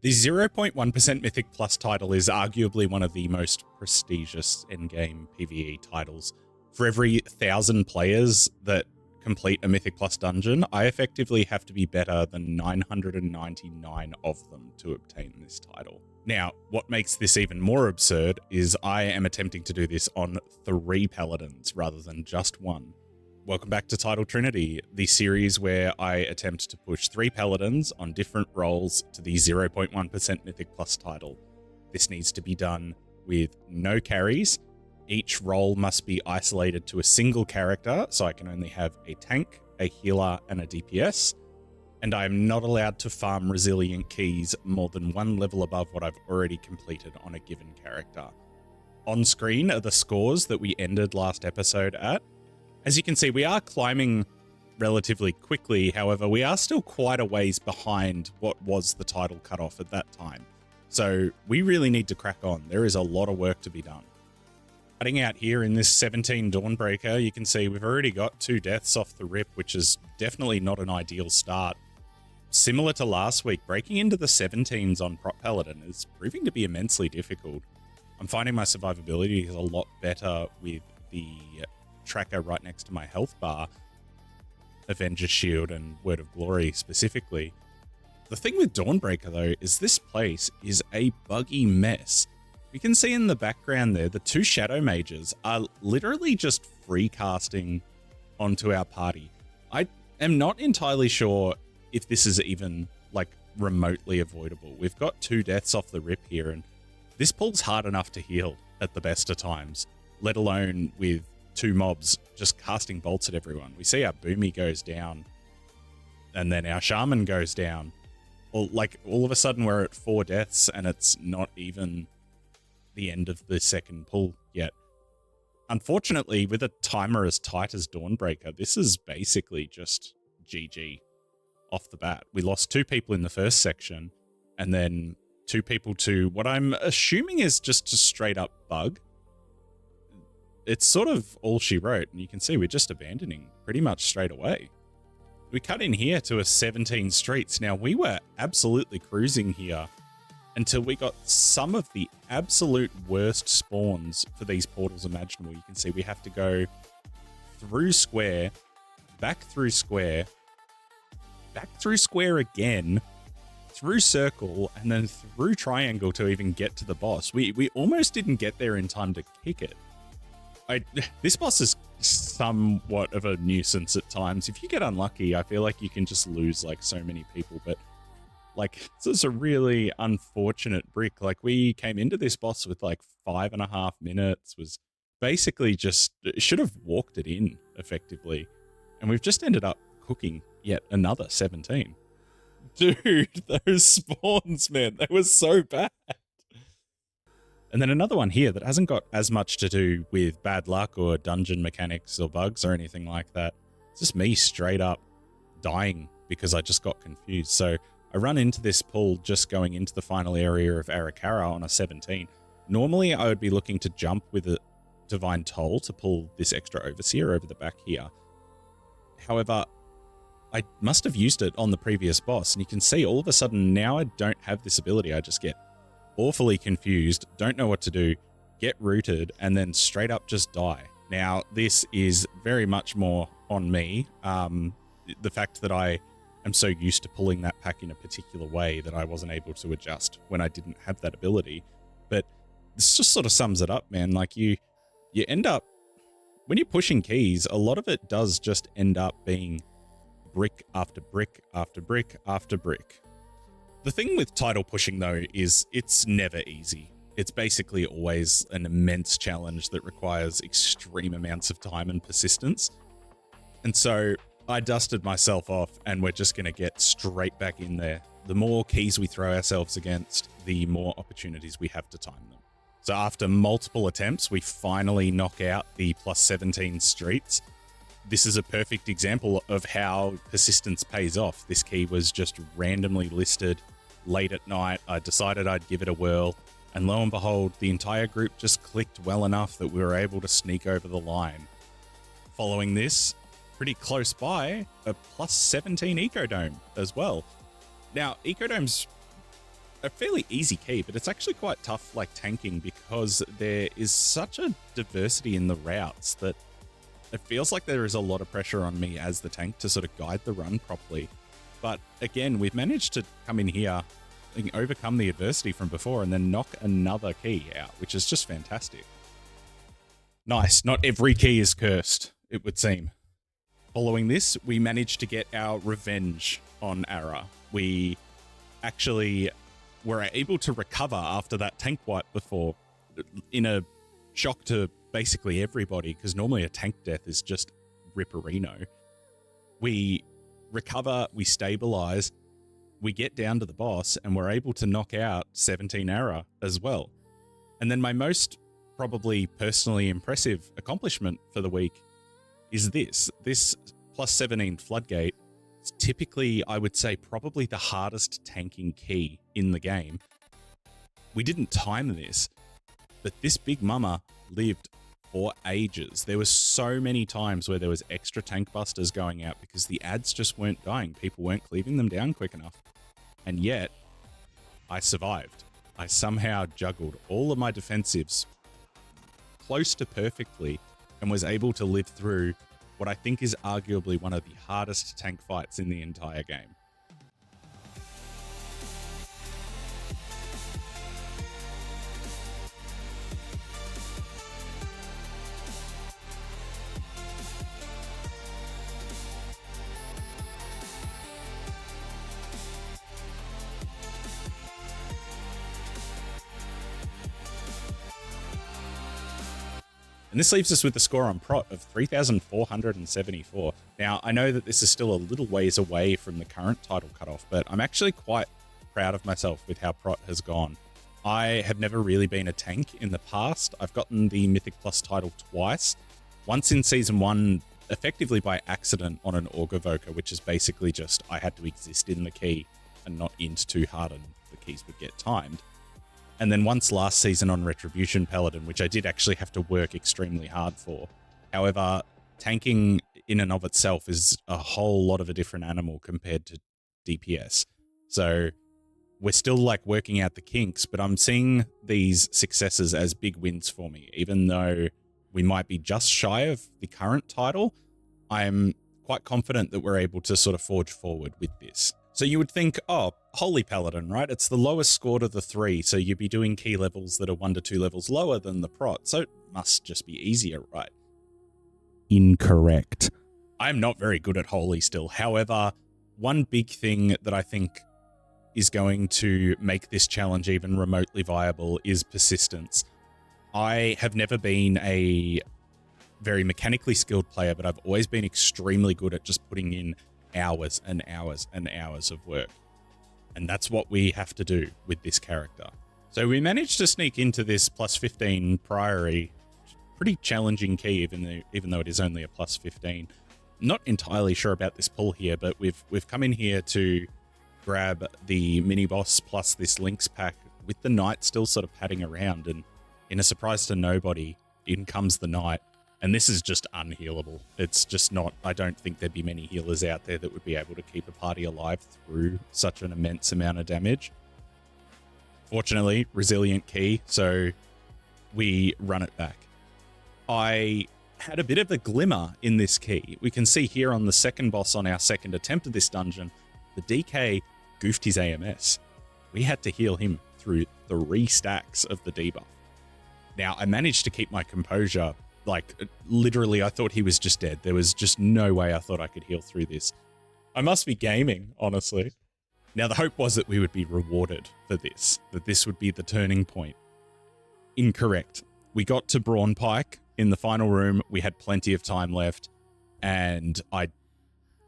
The 0.1% Mythic Plus title is arguably one of the most prestigious endgame PvE titles. For every 1,000 players that complete a Mythic Plus dungeon, I effectively have to be better than 999 of them to obtain this title. Now, what makes this even more absurd is I am attempting to do this on 3 Paladins rather than just 1. Welcome back to Title Trinity, the series where I attempt to push 3 Paladins on different roles to the 0.1% Mythic Plus title. This needs to be done with no carries. Each role must be isolated to a single character, so I can only have a tank, a healer, and a DPS. And I am not allowed to farm resilient keys more than 1 level above what I've already completed on a given character. On screen are the scores that we ended last episode at. As you can see, we are climbing relatively quickly, however, we are still quite a ways behind what was the title cutoff at that time. So we really need to crack on. There is a lot of work to be done. Cutting out here in this 17 Dawnbreaker, you can see we've already got 2 deaths off the rip, which is definitely not an ideal start. Similar to last week, breaking into the 17s on Prot Paladin is proving to be immensely difficult. I'm finding my survivability is a lot better with the tracker right next to my health bar, Avenger Shield and Word of Glory specifically. The thing with Dawnbreaker though is this place is a buggy mess. You can see in the background there, the 2 Shadow Mages are literally just free casting onto our party. I am not entirely sure if this is even like remotely avoidable. We've got 2 deaths off the rip here, and this pull's hard enough to heal at the best of times, let alone with 2 mobs just casting bolts at everyone. We see our Boomy goes down, and then our Shaman goes down. All of a sudden we're at 4 deaths, and it's not even the end of the second pull yet. Unfortunately, with a timer as tight as Dawnbreaker, this is basically just GG off the bat. We lost 2 people in the first section, and then 2 people to what I'm assuming is just a straight up bug. It's sort of all she wrote, and you can see we're just abandoning pretty much straight away. We cut in here to a 17 streets. Now, we were absolutely cruising here until we got some of the absolute worst spawns for these portals imaginable. You can see we have to go through square, back through square again, through circle, and then through triangle to even get to the boss. We almost didn't get there in time to kick it. This boss is somewhat of a nuisance at times. If you get unlucky, I feel like you can just lose like so many people, but like this is a really unfortunate brick. Like we came into this boss with like 5.5 minutes, was basically just should have walked it in effectively, and we've just ended up cooking yet another 17. Dude, those spawns, man, they were so bad. And then another one here that hasn't got as much to do with bad luck or dungeon mechanics or bugs or anything like that. It's just me straight up dying because I just got confused. So I run into this pull just going into the final area of Arakara on a 17. Normally I would be looking to jump with a Divine Toll to pull this extra Overseer over the back here. However, I must have used it on the previous boss, and you can see all of a sudden now I don't have this ability. I just get awfully confused, don't know what to do, get rooted, and then straight up just die. Now, this is very much more on me. The fact that I am so used to pulling that pack in a particular way that I wasn't able to adjust when I didn't have that ability. But this just sort of sums it up, man. Like you end up, when you're pushing keys, a lot of it does just end up being brick after brick after brick after brick. The thing with title pushing, though, is it's never easy. It's basically always an immense challenge that requires extreme amounts of time and persistence. And so I dusted myself off, and we're just going to get straight back in there. The more keys we throw ourselves against, the more opportunities we have to time them. So after multiple attempts, we finally knock out the plus 17 streets. This is a perfect example of how persistence pays off. This key was just randomly listed late at night. I decided I'd give it a whirl, and lo and behold, the entire group just clicked well enough that we were able to sneak over the line. Following this, pretty close by, a plus 17 Ecodome as well. Now, Ecodome's a fairly easy key, but it's actually quite tough, like tanking, because there is such a diversity in the routes that it feels like there is a lot of pressure on me as the tank to sort of guide the run properly. But again, we've managed to come in here and overcome the adversity from before and then knock another key out, which is just fantastic. Nice. Not every key is cursed, it would seem. Following this, we managed to get our revenge on Ara. We actually were able to recover after that tank wipe before, in a shock to basically everybody, because normally a tank death is just ripperino. We recover, we stabilize, we get down to the boss, and we're able to knock out 17 Ara as well. And then my most probably personally impressive accomplishment for the week is this plus 17 Floodgate. It's typically, I would say, probably the hardest tanking key in the game. We didn't time this, but this big mama lived for ages. There was so many times where there was extra tank busters going out because the ads just weren't dying. People weren't cleaving them down quick enough. And yet, I survived. I somehow juggled all of my defensives close to perfectly and was able to live through what I think is arguably one of the hardest tank fights in the entire game. And this leaves us with the score on Prot of 3,474. Now, I know that this is still a little ways away from the current title cutoff, but I'm actually quite proud of myself with how Prot has gone. I have never really been a tank in the past. I've gotten the Mythic Plus title twice. Once in Season 1, effectively by accident on an Augurevoker, which is basically just I had to exist in the key and not int too hard and the keys would get timed. And then once last season on Retribution Paladin, which I did actually have to work extremely hard for. However, tanking in and of itself is a whole lot of a different animal compared to DPS. So we're still like working out the kinks, but I'm seeing these successes as big wins for me. Even though we might be just shy of the current title, I'm quite confident that we're able to sort of forge forward with this. So you would think, oh, Holy Paladin, right? It's the lowest scored of the three, so you'd be doing key levels that are 1 to 2 levels lower than the Prot, so it must just be easier, right? Incorrect. I'm not very good at Holy still. However, one big thing that I think is going to make this challenge even remotely viable is persistence. I have never been a very mechanically skilled player, but I've always been extremely good at just putting in hours and hours and hours of work. And that's what we have to do with this character. So we managed to sneak into this plus 15 Priory. Pretty challenging key, even though it is only a plus 15. Not entirely sure about this pull here, but we've come in here to grab the mini boss plus this links pack with the knight still sort of padding around, and in a surprise to nobody, in comes the knight. And this is just unhealable. It's just not, I don't think there'd be many healers out there that would be able to keep a party alive through such an immense amount of damage. Fortunately, resilient key, so we run it back. I had a bit of a glimmer in this key. We can see here on the second boss on our second attempt at this dungeon, the DK goofed his AMS. We had to heal him through 3 stacks of the debuff. Now, I managed to keep my composure. Like, literally, I thought he was just dead. There was just no way I thought I could heal through this. I must be gaming, honestly. Now, the hope was that we would be rewarded for this, that this would be the turning point. Incorrect. We got to Brawn Pike in the final room. We had plenty of time left, and I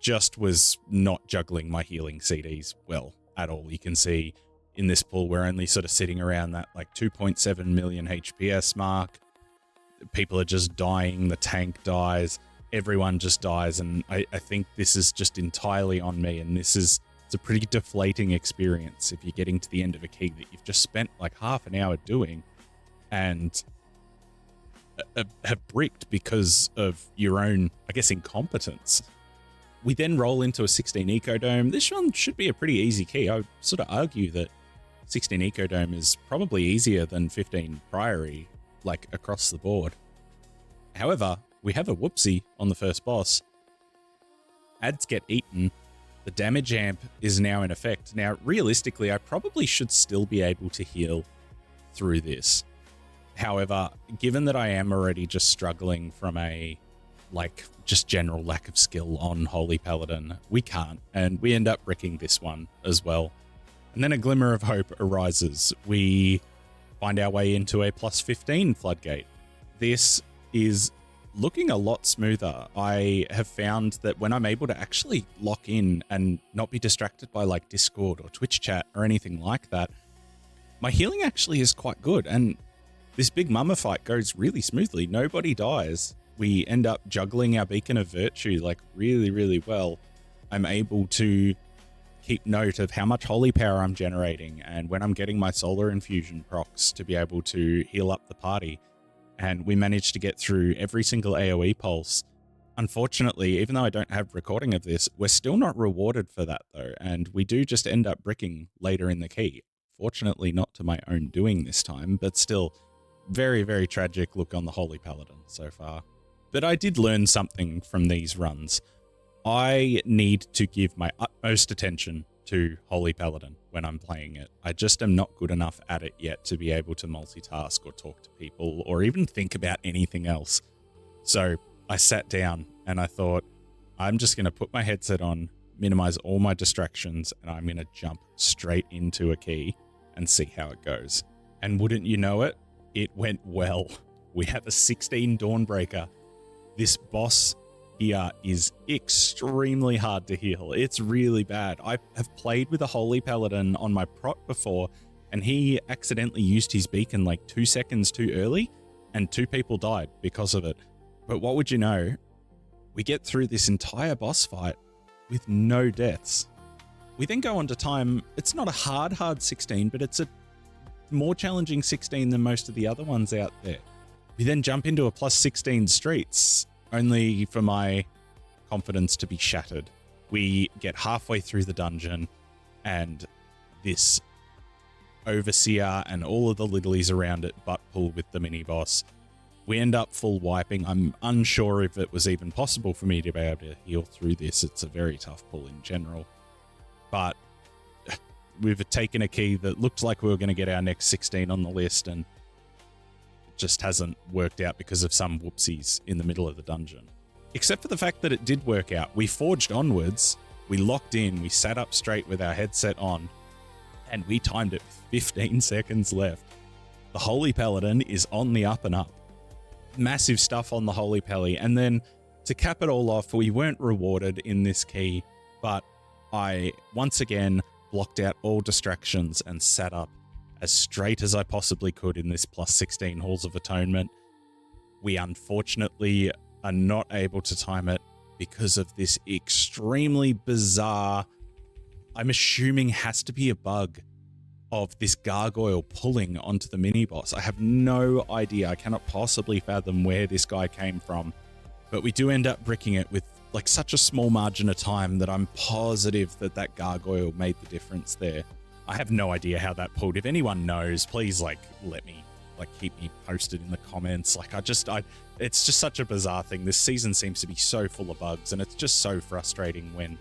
just was not juggling my healing CDs well at all. You can see in this pool, we're only sort of sitting around that like 2.7 million HPS mark. People are just dying, the tank dies, everyone just dies, and I think this is just entirely on me, and it's a pretty deflating experience if you're getting to the end of a key that you've just spent like half an hour doing and have bricked because of your own, I guess, incompetence. We then roll into a 16 Ecodome. This one should be a pretty easy key. I would sort of argue that 16 Ecodome is probably easier than 15 Priory, like across the board. However, we have a whoopsie on the first boss. Ads get eaten. The damage amp is now in effect. Now, realistically, I probably should still be able to heal through this. However, given that I am already just struggling from a, like, just general lack of skill on Holy Paladin, we can't, and we end up bricking this one as well. And then a glimmer of hope arises. We find our way into a plus 15 floodgate. This is looking a lot smoother. I have found that when I'm able to actually lock in and not be distracted by like Discord or Twitch chat or anything like that, my healing actually is quite good. And this big mama fight goes really smoothly. Nobody dies. We end up juggling our Beacon of Virtue like really, really well. I'm able to keep note of how much holy power I'm generating and when I'm getting my solar infusion procs to be able to heal up the party. And we managed to get through every single AoE pulse. Unfortunately, even though I don't have recording of this, we're still not rewarded for that though, and we do just end up bricking later in the key. Fortunately, not to my own doing this time, but still very, very tragic look on the Holy Paladin so far. But I did learn something from these runs. I need to give my utmost attention to Holy Paladin when I'm playing it. I just am not good enough at it yet to be able to multitask or talk to people or even think about anything else. So I sat down and I thought, I'm just going to put my headset on, minimize all my distractions, and I'm going to jump straight into a key and see how it goes. And wouldn't you know it, it went well. We have a 16 Dawnbreaker. This boss here is extremely hard to heal. It's really bad. I have played with a Holy Paladin on my prot before, and he accidentally used his beacon like 2 seconds too early, and 2 people died because of it. But what would you know? We get through this entire boss fight with no deaths. We then go on to time. It's not a hard 16, but it's a more challenging 16 than most of the other ones out there. We then jump into a plus 16 streets, only for my confidence to be shattered. We get halfway through the dungeon, and this Overseer and all of the littlies around it butt pull with the mini-boss. We end up full wiping. I'm unsure if it was even possible for me to be able to heal through this. It's a very tough pull in general. But we've taken a key that looked like we were going to get our next 16 on the list, and it just hasn't worked out because of some whoopsies in the middle of the dungeon. Except for the fact that it did work out. We forged onwards, we locked in, we sat up straight with our headset on, and we timed it with 15 seconds left. The Holy Paladin is on the up and up. Massive stuff on the Holy Pally. And then to cap it all off, we weren't rewarded in this key, but I once again blocked out all distractions and sat up as straight as I possibly could in this plus 16 Halls of Atonement. We unfortunately are not able to time it because of this extremely bizarre, I'm assuming has to be a bug, of this gargoyle pulling onto the mini-boss. I have no idea. I cannot possibly fathom where this guy came from, but we do end up bricking it with like such a small margin of time that I'm positive that that gargoyle made the difference there. I have no idea how that pulled. If anyone knows, please like let me, like keep me posted in the comments. Like it's just such a bizarre thing. This season seems to be so full of bugs, and it's just so frustrating when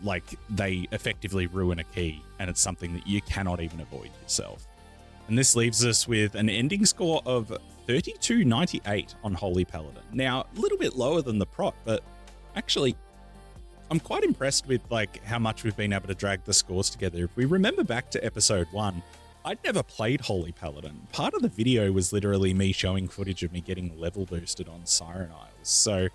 like they effectively ruin a key and it's something that you cannot even avoid yourself. And this leaves us with an ending score of 3298 on Holy Paladin. Now, a little bit lower than the prot, but actually I'm quite impressed with like how much we've been able to drag the scores together. If we remember back to episode 1, I'd never played Holy Paladin. Part of the video was literally me showing footage of me getting level boosted on Siren Isles. So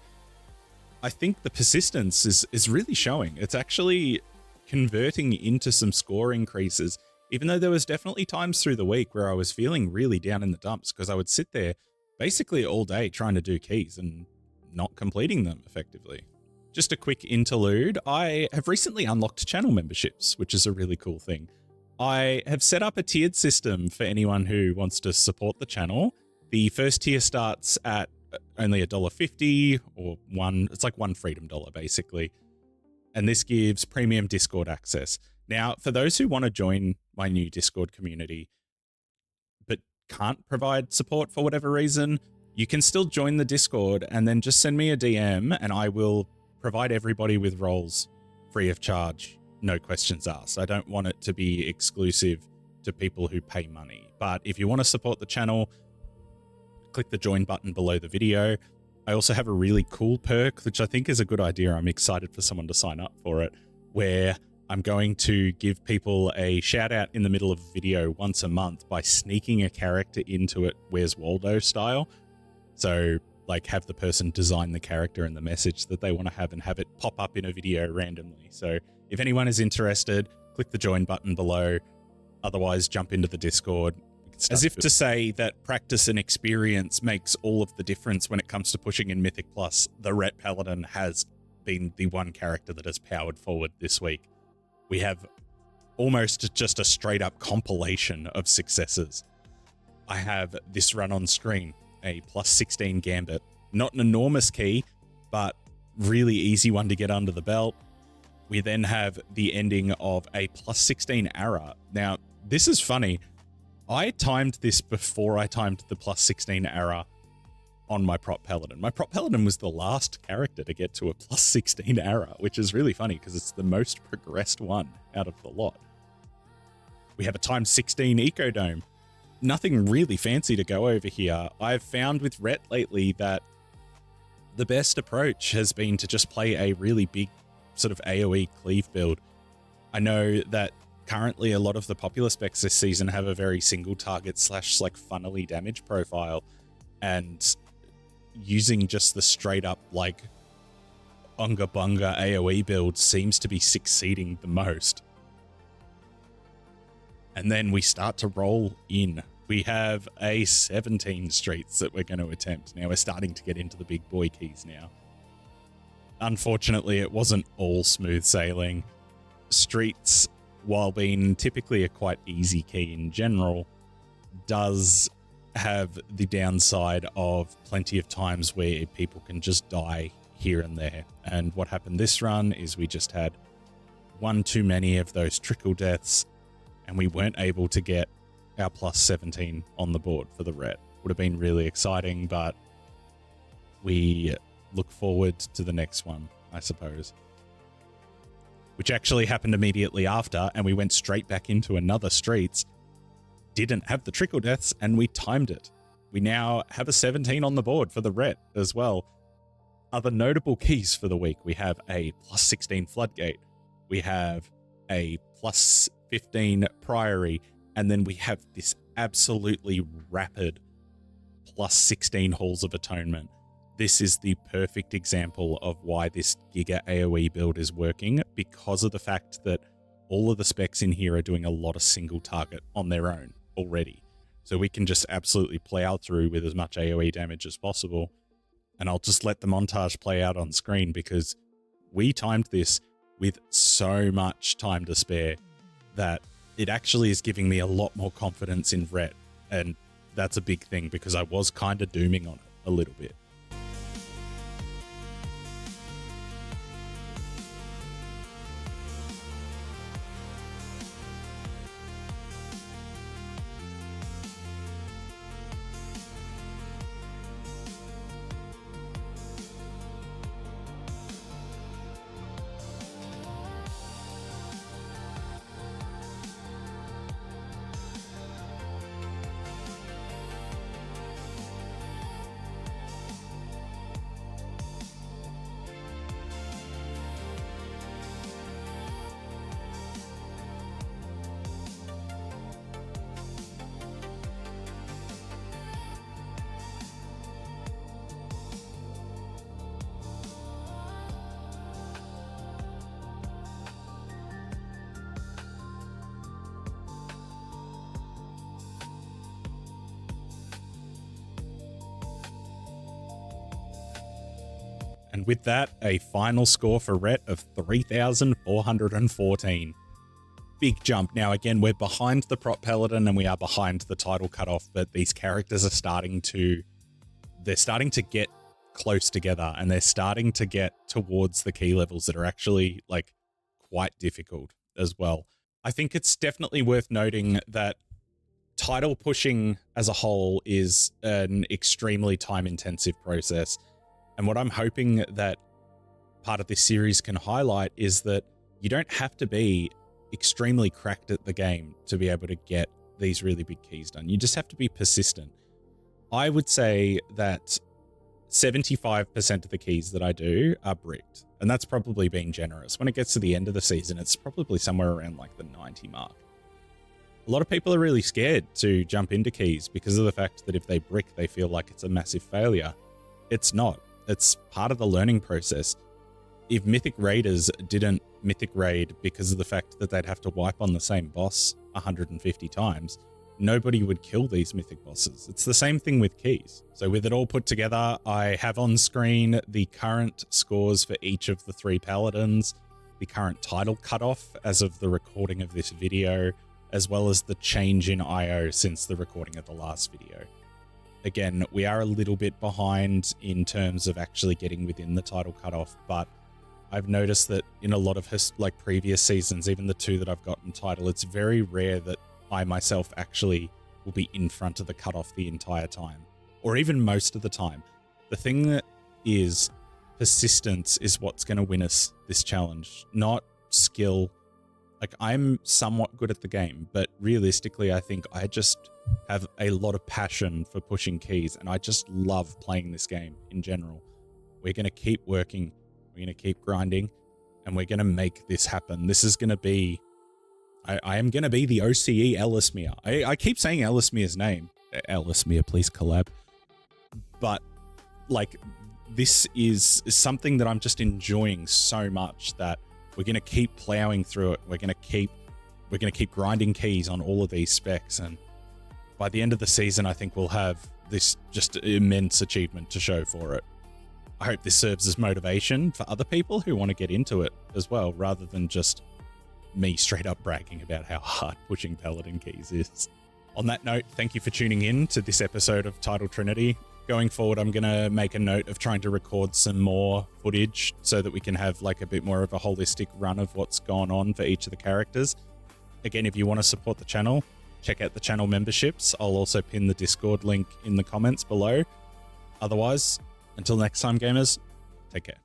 I think the persistence is really showing. It's actually converting into some score increases, even though there was definitely times through the week where I was feeling really down in the dumps because I would sit there basically all day trying to do keys and not completing them effectively. Just a quick interlude. I have recently unlocked channel memberships, which is a really cool thing. I have set up a tiered system for anyone who wants to support the channel. The first tier starts at only $1.50 or it's like one freedom dollar basically. And this gives premium Discord access. Now, for those who want to join my new Discord community, but can't provide support for whatever reason, you can still join the Discord and then just send me a DM and I will provide everybody with roles free of charge, no questions asked. I don't want it to be exclusive to people who pay money. But if you want to support the channel, click the join button below the video. I also have a really cool perk, which I think is a good idea. I'm excited for someone to sign up for it, where I'm going to give people a shout out in the middle of a video once a month by sneaking a character into it Where's Waldo style. So like have the person design the character and the message that they want to have and have it pop up in a video randomly. So if anyone is interested, click the join button below. Otherwise, jump into the Discord. As if to say that practice and experience makes all of the difference when it comes to pushing in Mythic Plus, the Ret Paladin has been the one character that has powered forward this week. We have almost just a straight up compilation of successes. I have this run on screen, a plus 16 Gambit. Not an enormous key, but really easy one to get under the belt. We then have the ending of a plus 16 Ara. Now, this is funny. I timed this before I timed the plus 16 Ara on my Prot Paladin. My Prot Paladin was the last character to get to a plus 16 Ara, which is really funny because it's the most progressed one out of the lot. We have a times 16 Ecodome. Nothing really fancy to go over here. I've found with Ret lately that the best approach has been to just play a really big sort of AoE cleave build. I know that currently a lot of the popular specs this season have a very single target / like funnily damage profile, and using just the straight up like unga bunga AoE build seems to be succeeding the most. And then we start to roll in. We have a 17 streets that we're going to attempt. Now we're starting to get into the big boy keys now. Unfortunately, it wasn't all smooth sailing. Streets, while being typically a quite easy key in general, does have the downside of plenty of times where people can just die here and there. And what happened this run is we just had one too many of those trickle deaths, and we weren't able to get our plus 17 on the board for the Ret. Would have been really exciting, but we look forward to the next one, I suppose. Which actually happened immediately after, and we went straight back into another streets, didn't have the trickle deaths, and we timed it. We now have a 17 on the board for the Ret as well. Other notable keys for the week, we have a plus 16 Floodgate, we have a plus 15 Priory, and then we have this absolutely rapid plus 16 Halls of Atonement. This is the perfect example of why this Giga AoE build is working, because of the fact that all of the specs in here are doing a lot of single target on their own already. So we can just absolutely plow through with as much AoE damage as possible. And I'll just let the montage play out on screen because we timed this with so much time to spare that it actually is giving me a lot more confidence in Ret. And that's a big thing because I was kind of dooming on it a little bit. And with that, a final score for Ret of 3,414. Big jump. Now, again, we're behind the Prot Paladin and we are behind the title cutoff, but these characters are starting to get close together and they're starting to get towards the key levels that are actually like quite difficult as well. I think it's definitely worth noting that title pushing as a whole is an extremely time-intensive process. And what I'm hoping that part of this series can highlight is that you don't have to be extremely cracked at the game to be able to get these really big keys done. You just have to be persistent. I would say that 75% of the keys that I do are bricked, and that's probably being generous. When it gets to the end of the season, it's probably somewhere around like the 90 mark. A lot of people are really scared to jump into keys because of the fact that if they brick, they feel like it's a massive failure. It's not. It's part of the learning process. If Mythic Raiders didn't Mythic Raid because of the fact that they'd have to wipe on the same boss 150 times, nobody would kill these Mythic bosses. It's the same thing with keys. So with it all put together, I have on screen the current scores for each of the 3 Paladins, the current title cutoff as of the recording of this video, as well as the change in IO since the recording of the last video. Again, we are a little bit behind in terms of actually getting within the title cutoff, but I've noticed that in a lot of previous seasons, even the 2 that I've gotten title, it's very rare that I myself actually will be in front of the cutoff the entire time, or even most of the time. The thing that is persistence is what's going to win us this challenge, not skill. Like, I'm somewhat good at the game, but realistically, I think I just have a lot of passion for pushing keys, and I just love playing this game in general. We're going to keep working, we're going to keep grinding, and we're going to make this happen. This is going to be... I am going to be the OCE Ellismere. I keep saying Ellismere's name. Ellismere, please collab. But, like, this is something that I'm just enjoying so much that we're going to keep plowing through it. We're going to keep grinding keys on all of these specs, and by the end of the season, I think we'll have this just immense achievement to show for it. I hope this serves as motivation for other people who want to get into it as well, rather than just me straight up bragging about how hard pushing Paladin keys is. On that note, thank you for tuning in to this episode of Title Trinity. Going forward, I'm going to make a note of trying to record some more footage so that we can have like a bit more of a holistic run of what's gone on for each of the characters. Again, if you want to support the channel, check out the channel memberships. I'll also pin the Discord link in the comments below. Otherwise, until next time, gamers, take care.